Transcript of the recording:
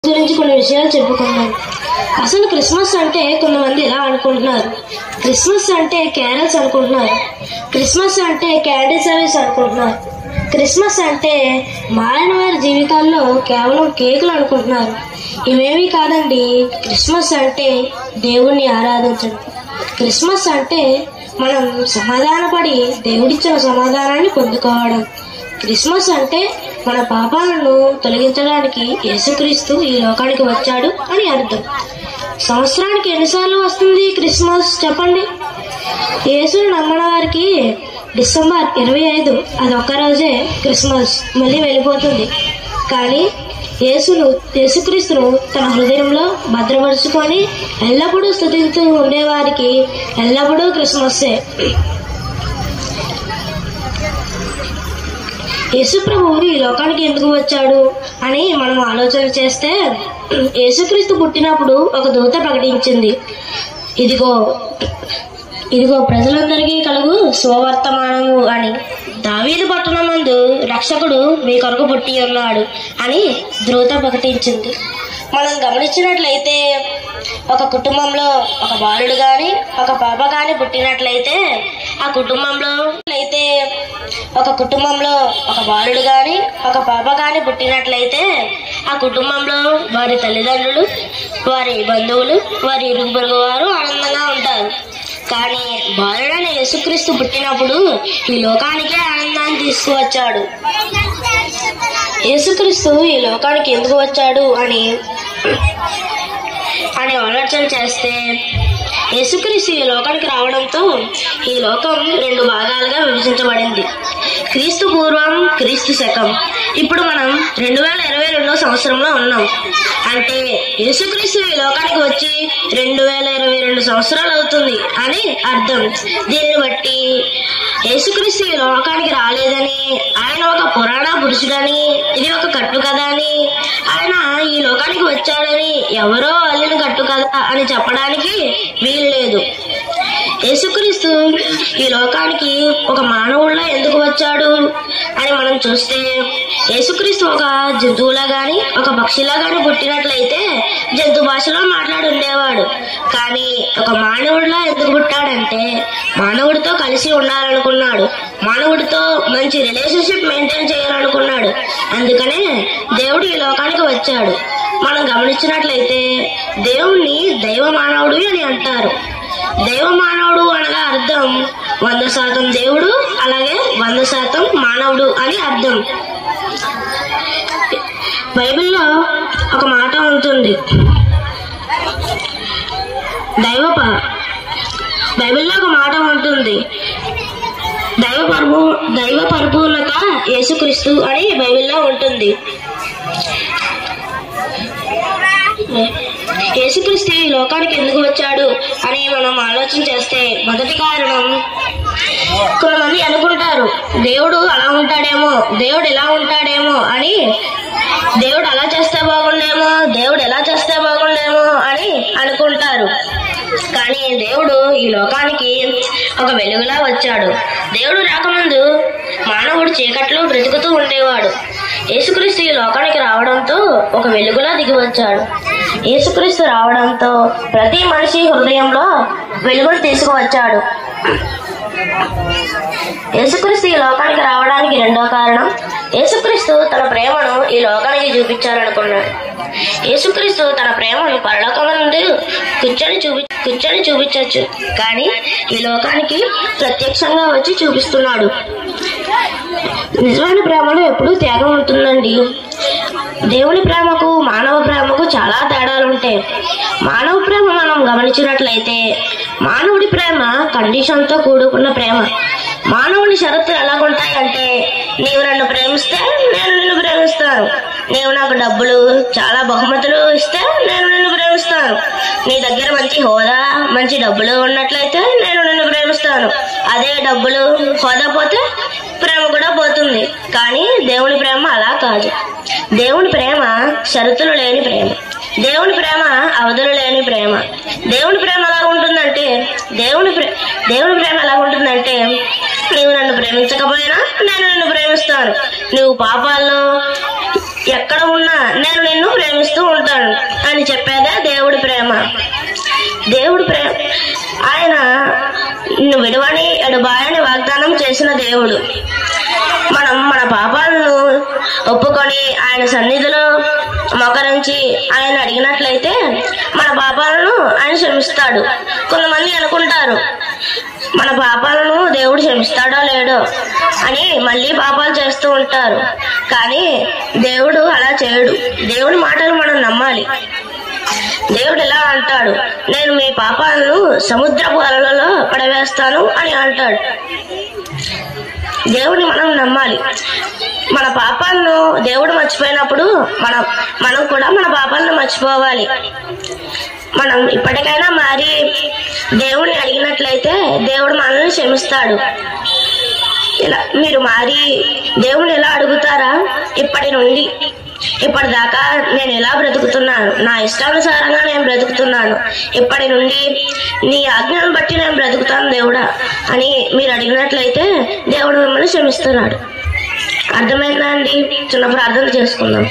గురించి కొన్ని విషయాలు చెప్పుకున్నాం. అసలు క్రిస్మస్ అంటే కొంతమంది ఇలా అనుకుంటున్నారు, క్రిస్మస్ అంటే క్యారల్స్ అనుకుంటున్నారు, క్రిస్మస్ అంటే క్యాండిల్ సర్వీస్ అనుకుంటున్నారు, క్రిస్మస్ అంటే మారిన వారి జీవితాల్లో కేవలం కేకులు అనుకుంటున్నారు. ఇవేమీ కాదండి. క్రిస్మస్ అంటే దేవుణ్ణి ఆరాధించడం. క్రిస్మస్ అంటే మనం సమాధానపడి దేవుడిచ్చిన సమాధానాన్ని పొందుకోవడం. క్రిస్మస్ అంటే మన పాపాలను తొలగించడానికి యేసుక్రీస్తు ఈ లోకానికి వచ్చాడు అని అర్థం. సంవత్సరానికి ఎన్నిసార్లు వస్తుంది క్రిస్మస్ చెప్పండి? యేసుని నమ్మని వారికి డిసెంబర్ 25 అదొక్క రోజే క్రిస్మస్, మళ్ళీ వెళ్ళిపోతుంది. కానీ యేసుక్రీస్తును తన హృదయంలో భద్రపరుచుకొని ఎల్లప్పుడూ స్తుతిస్తూ ఉండేవారికి ఎల్లప్పుడూ క్రిస్మస్సే. యేసు ప్రభువు ఈ లోకానికి ఎందుకు వచ్చాడు అని మనం ఆలోచన చేస్తే, యేసుక్రీస్తు పుట్టినప్పుడు ఒక దూత ప్రకటించింది, ఇదిగో ప్రజలందరికీ కలుగు శుభవర్తమానము అని. దావీదు పట్టణమందు రక్షకుడు మీ కొరకు పుట్టి ఉన్నాడు అని దూత ప్రకటించింది. మనం గమనించినట్లయితే ఒక కుటుంబంలో ఒక బాలుడు గాని ఒక పాప గాని పుట్టినట్లయితే ఆ కుటుంబంలో ఒక బాలుడు గాని ఒక పాప గాని పుట్టినట్లయితే ఆ కుటుంబంలో వారి తల్లిదండ్రులు, వారి బంధువులు, వారి ఇరుగు పొరుగు వారు ఆనందంగా ఉంటారు. కానీ బాలుడైన యేసుక్రీస్తు పుట్టినప్పుడు ఈ లోకానికే ఆనందాన్ని తీసుకువచ్చాడు. యేసుక్రీస్తు ఈ లోకానికి ఎందుకు వచ్చాడు అని ఆలోచన చేస్తే, యేసుక్రీస్తు ఈ లోకానికి రావడంతో ఈ లోకం 2 భాగాలుగా విభజించబడింది. క్రీస్తు పూర్వం, క్రీస్తు శకం. ఇప్పుడు మనం 2022 సంవత్సరంలో ఉన్నాం. అంటే యేసుక్రీస్తు ఈ లోకానికి వచ్చి 2022 సంవత్సరాలు అవుతుంది అని అర్థం. దీనిని బట్టి యేసుక్రీస్తు ఈ లోకానికి రాలేదని, ఆయన ఒక పురాణ పురుషుడని, ఇది ఒక కట్టు కథ అని, ఆయన ఈ లోకానికి వచ్చాడని ఎవరో అల్లిన కట్టు కథ అని చెప్పడానికి వీలు లేదు. యేసుక్రీస్తు ఈ లోకానికి ఒక మానవుడిలా ఎందుకు వచ్చాడు అని మనం చూస్తే, యేసుక్రీస్తు ఒక జంతువులా గాని ఒక పక్షిలా గాని పుట్టినట్లయితే జంతు భాషలో మాట్లాడి ఉండేవాడు. కానీ ఒక మానవుడిలా ఎందుకు పుట్టాడంటే మానవుడితో కలిసి ఉండాలనుకున్నాడు, మానవుడితో మంచి రిలేషన్షిప్ మెయింటైన్ చేయాలనుకున్నాడు. అందుకనే దేవుడు ఈ లోకానికి వచ్చాడు. మనం గమనించినట్లయితే దేవుణ్ణి దైవ మానవుడు అని అంటారు. దైవ మానవుడు అనగా అర్థం 100% దేవుడు, అలాగే 100% మానవుడు అని అర్థం. బైబిల్లో ఒక మాట ఉంటుంది, దైవ పరిపూర్ణత యేసుక్రీస్తు అని బైబిల్లో ఉంటుంది. యేసుక్రీస్తు ఈ లోకానికి ఎందుకు వచ్చాడు అని మనం ఆలోచన చేస్తే, మొదటి కారణం, కొంతమంది అనుకుంటారు దేవుడు అలా ఉంటాడేమో, దేవుడు ఇలా ఉంటాడేమో అని, దేవుడు అలా చేస్తే బాగుండేమో, దేవుడు ఎలా చేస్తే బాగుండేమో అని అనుకుంటారు. కానీ దేవుడు ఈ లోకానికి ఒక వెలుగులా వచ్చాడు. దేవుడు రాకముందు మానవుడు చీకట్లో బ్రతుకుతూ ఉండేవాడు. యేసుక్రీస్తు ఈ లోకానికి రావడంతో ఒక వెలుగులా దిగి వచ్చాడు. యేసుక్రీస్తు రావడంతో ప్రతి మనిషి హృదయంలో వెలుగును తీసుకువచ్చాడు. యేసుక్రీస్తు ఈ లోకానికి రావడానికి రెండో కారణం, యేసుక్రీస్తు తన ప్రేమను ఈ లోకానికి చూపించాలనుకున్నాడు. యేసుక్రీస్తు తన ప్రేమను పరలోకమందు కూర్చొని చూపించవచ్చు, కానీ ఈ లోకానికి ప్రత్యక్షంగా వచ్చి చూపిస్తున్నాడు. నిజమైన ప్రేమలో ఎప్పుడూ త్యాగం ఉంటుందండి. దేవుని ప్రేమకు మానవ ప్రేమకు చాలా తేడాలు ఉంటాయి. మానవ ప్రేమ మనం గమనించినట్లయితే మానవుడి ప్రేమ కండిషన్తో కూడుకున్న ప్రేమ. మానవుని షరతులు ఎలాగుంటాయంటే, నీవు నన్ను ప్రేమిస్తే నేను నిన్ను ప్రేమిస్తాను, నీవు నాకు డబ్బులు చాలా బహుమతులు ఇస్తే నేను నిన్ను ప్రేమిస్తాను, నీ దగ్గర మంచి హోదా మంచి డబ్బులు ఉన్నట్లయితే నేను నిన్ను ప్రేమిస్తాను, అదే డబ్బులు హోదా పోతే ప్రేమ కూడా పోతుంది. కానీ దేవుని ప్రేమ అలా కాదు. దేవుని ప్రేమ షరతులు లేని ప్రేమ, దేవుని ప్రేమ అవధులు లేని ప్రేమ. దేవుని ప్రేమ ఎలా ఉంటుందంటే దేవుని ప్రేమ ఎలా ఉంటుందంటే, నీవు నన్ను ప్రేమించకపోయినా నేను నిన్ను ప్రేమిస్తాను, నువ్వు పాపాల్లో ఎక్కడ ఉన్నా నేను నిన్ను ప్రేమిస్తూ ఉంటాను అని చెప్పేదే దేవుడి ప్రేమ. దేవుడి ప్రేమ ఆయన నిన్ను విడవని ఎడబాయని వాగ్దానం చేసిన దేవుడు. మనం మన పాపాలను ఒప్పుకొని ఆయన సన్నిధిలో మోకరించి ఆయన అడిగినట్లయితే మన పాపాలను ఆయన క్షమిస్తాడు. కొంతమంది అనుకుంటారు మన పాపాలను దేవుడు క్షమిస్తాడో లేడో అని మళ్ళీ పాపాలు చేస్తూ ఉంటారు. కానీ దేవుడు అలా చేయడు. దేవుడి మాటలు మనం నమ్మాలి. దేవుడు ఎలా అంటాడు, నేను మీ పాపాలను సముద్రపు అలలలో పడవేస్తాను అని అంటాడు. దేవుడిని మనం నమ్మాలి. మన పాపాలను దేవుడు మర్చిపోయినప్పుడు మనం కూడా మన పాపాలను మర్చిపోవాలి. మనం ఇప్పటికైనా మారి దేవుడిని అడిగినట్లయితే దేవుడు మనల్ని క్షమిస్తాడు. ఇలా మీరు మారి దేవుడిని ఎలా అడుగుతారా? ఇప్పటిదాకా నేను ఎలా బ్రతుకుతున్నాను, నా ఇష్టానుసారంగా నేను బ్రతుకుతున్నాను, ఇప్పటి నుండి నీ ఆజ్ఞను బట్టి నేను బ్రతుకుతాను దేవుడా అని మీరు అడిగినట్లయితే దేవుడు మిమ్మల్ని క్షమిస్తున్నాడు. అర్థమైందా అండి? చిన్న ప్రార్థన చేసుకుందాం.